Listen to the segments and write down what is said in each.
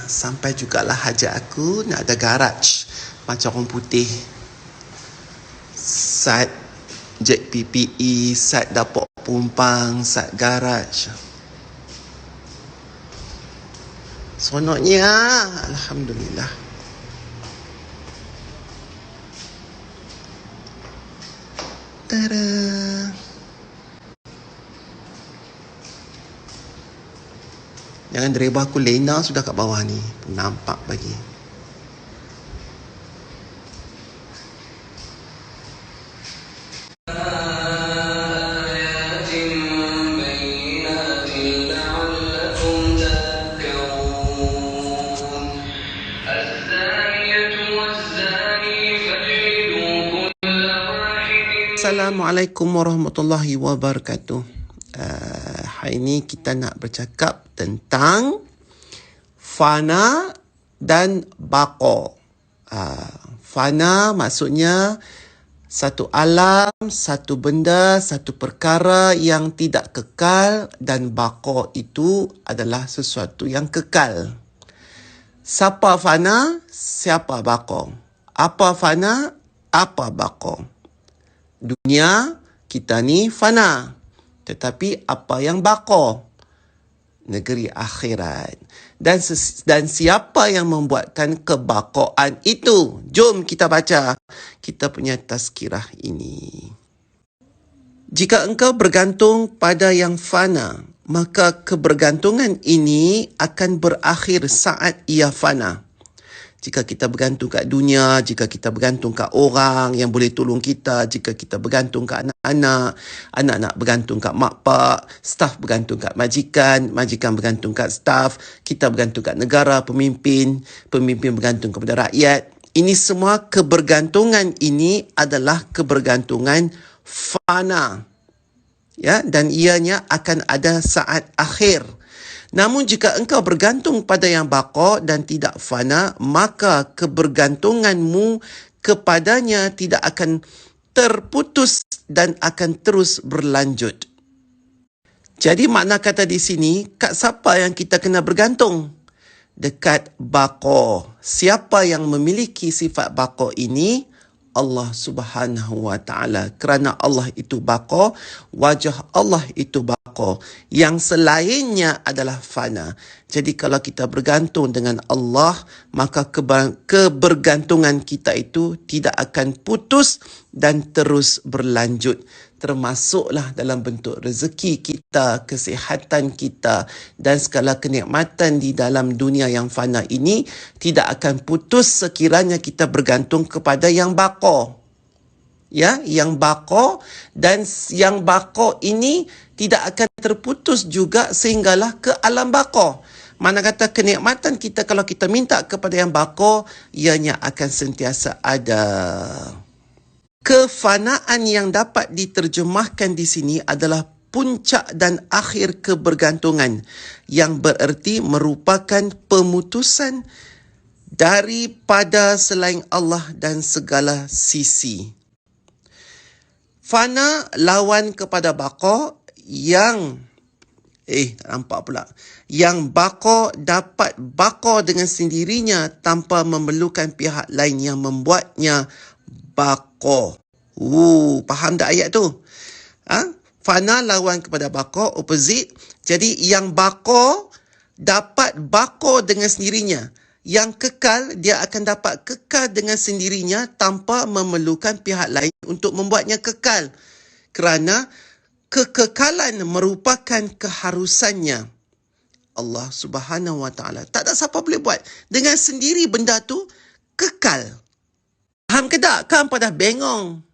Sampai jugalah hajat aku. Nak ada garaj macam orang putih. Sat jet PPE, sat dapur pumpang, sat garaj. Seronoknya. Alhamdulillah. Tada. Jangan driver aku lena sudah kat bawah ni. Nampak bagi. Assalamualaikum warahmatullahi wabarakatuh. Hari ini kita nak bercakap tentang fana dan baqa. Fana maksudnya satu alam, satu benda, satu perkara yang tidak kekal, dan baqa itu adalah sesuatu yang kekal. Siapa fana, siapa baqa? Apa fana, apa baqa? Dunia kita ni fana, tetapi apa yang baqa? Negeri akhirat. Dan siapa yang membuatkan kebaqaan itu? Jom kita baca kita punya tazkirah ini. Jika engkau bergantung pada yang fana, maka kebergantungan ini akan berakhir saat ia fana. Jika kita bergantung kat dunia, jika kita bergantung kat orang yang boleh tolong kita, jika kita bergantung kat anak-anak, anak-anak bergantung kat mak pak, staf bergantung kat majikan, majikan bergantung kat staf, kita bergantung kat negara, pemimpin, pemimpin bergantung kepada rakyat. Ini semua kebergantungan ini adalah kebergantungan fana. Ya, dan ianya akan ada saat akhir. Namun jika engkau bergantung pada yang baqa dan tidak fana, maka kebergantunganmu kepadanya tidak akan terputus dan akan terus berlanjut. Jadi makna kata di sini, kat siapa yang kita kena bergantung? Dekat baqa. Siapa yang memiliki sifat baqa ini? Allah Subhanahu wa ta'ala. Kerana Allah itu baqa, wajah Allah itu baqa. Yang selainnya adalah fana. Jadi kalau kita bergantung dengan Allah, maka kebergantungan kita itu tidak akan putus dan terus berlanjut. Termasuklah dalam bentuk rezeki kita, kesihatan kita, dan segala kenikmatan di dalam dunia yang fana ini tidak akan putus sekiranya kita bergantung kepada yang baqa. Ya, yang baqa, dan yang baqa ini tidak akan terputus juga sehinggalah ke alam baqa. Mana kata kenikmatan kita kalau kita minta kepada yang baqa, ianya akan sentiasa ada. Kefanaan yang dapat diterjemahkan di sini adalah puncak dan akhir kebergantungan, yang bererti merupakan pemutusan daripada selain Allah dan segala sisi. Fana lawan kepada baqa, yang tak nampak pula. Yang baqa dapat baqa dengan sendirinya tanpa memerlukan pihak lain yang membuatnya baqa. Faham tak ayat tu? Fana lawan kepada baqa, opposite. Jadi yang baqa dapat baqa dengan sendirinya. Yang kekal, dia akan dapat kekal dengan sendirinya tanpa memerlukan pihak lain untuk membuatnya kekal. Kerana kekekalan merupakan keharusannya Allah Subhanahu wa ta'ala. Tak ada siapa boleh buat. Dengan sendiri benda tu kekal. Faham ke tak? Kan pada bengong.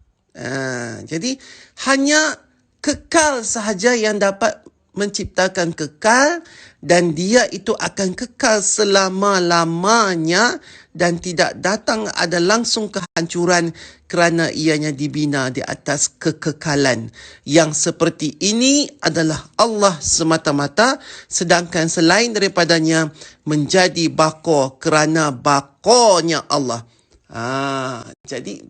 Jadi hanya kekal sahaja yang dapat menciptakan kekal, dan dia itu akan kekal selama-lamanya dan tidak datang ada langsung kehancuran kerana ianya dibina di atas kekekalan. Yang seperti ini adalah Allah semata-mata, sedangkan selain daripadanya menjadi baqa kerana baqanya Allah. Jadi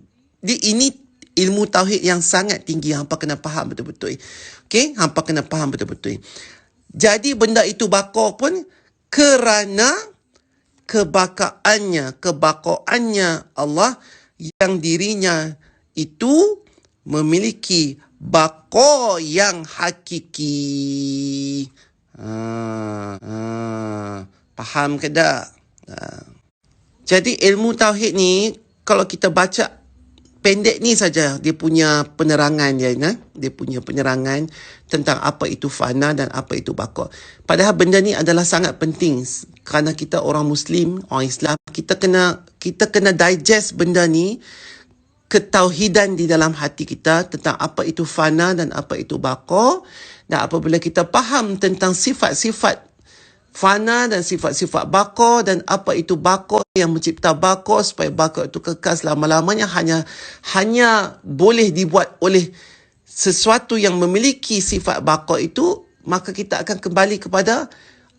ini ilmu tauhid yang sangat tinggi. Hampa kena faham betul-betul. Okey, hampa kena faham betul-betul. Jadi benda itu baqa pun kerana kebakaannya Allah yang dirinya itu memiliki bako yang hakiki. Faham ke tak? Jadi ilmu tauhid ni, kalau kita baca pendek ni saja dia punya penerangan dia, dia punya penerangan tentang apa itu fana dan apa itu baka. Padahal benda ni adalah sangat penting kerana kita orang Muslim, orang Islam, kita kena digest benda ni, ketauhidan di dalam hati kita tentang apa itu fana dan apa itu baka. Dan apabila kita faham tentang sifat-sifat fana dan sifat-sifat baka dan apa itu baka yang mencipta baka supaya baka itu kekal selama-lamanya hanya boleh dibuat oleh sesuatu yang memiliki sifat baka itu, maka kita akan kembali kepada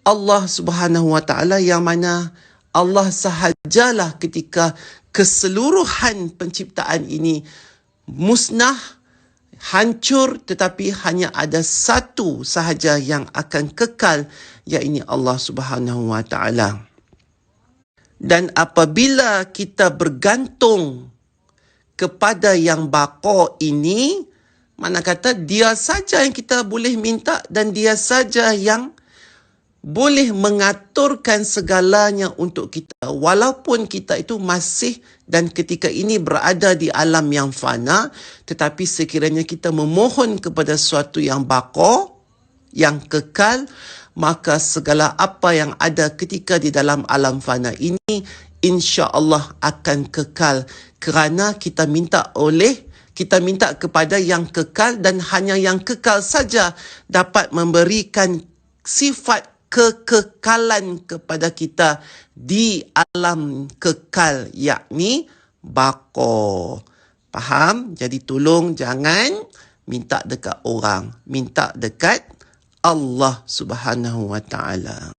Allah Subhanahu Wa Taala, yang mana Allah sahajalah ketika keseluruhan penciptaan ini musnah, hancur, tetapi hanya ada satu sahaja yang akan kekal, iaitu Allah Subhanahu Wa Taala. Dan apabila kita bergantung kepada yang baka ini, mana kata dia saja yang kita boleh minta dan dia saja yang boleh mengaturkan segalanya untuk kita, walaupun kita itu masih dan ketika ini berada di alam yang fana, tetapi sekiranya kita memohon kepada sesuatu yang baka, yang kekal, maka segala apa yang ada ketika di dalam alam fana ini insya-Allah akan kekal, kerana kita minta kepada yang kekal, dan hanya yang kekal saja dapat memberikan sifat kekekalan kepada kita di alam kekal, yakni baka. Faham? Jadi tolong jangan minta dekat orang, minta dekat Allah Subhanahu Wa Taala.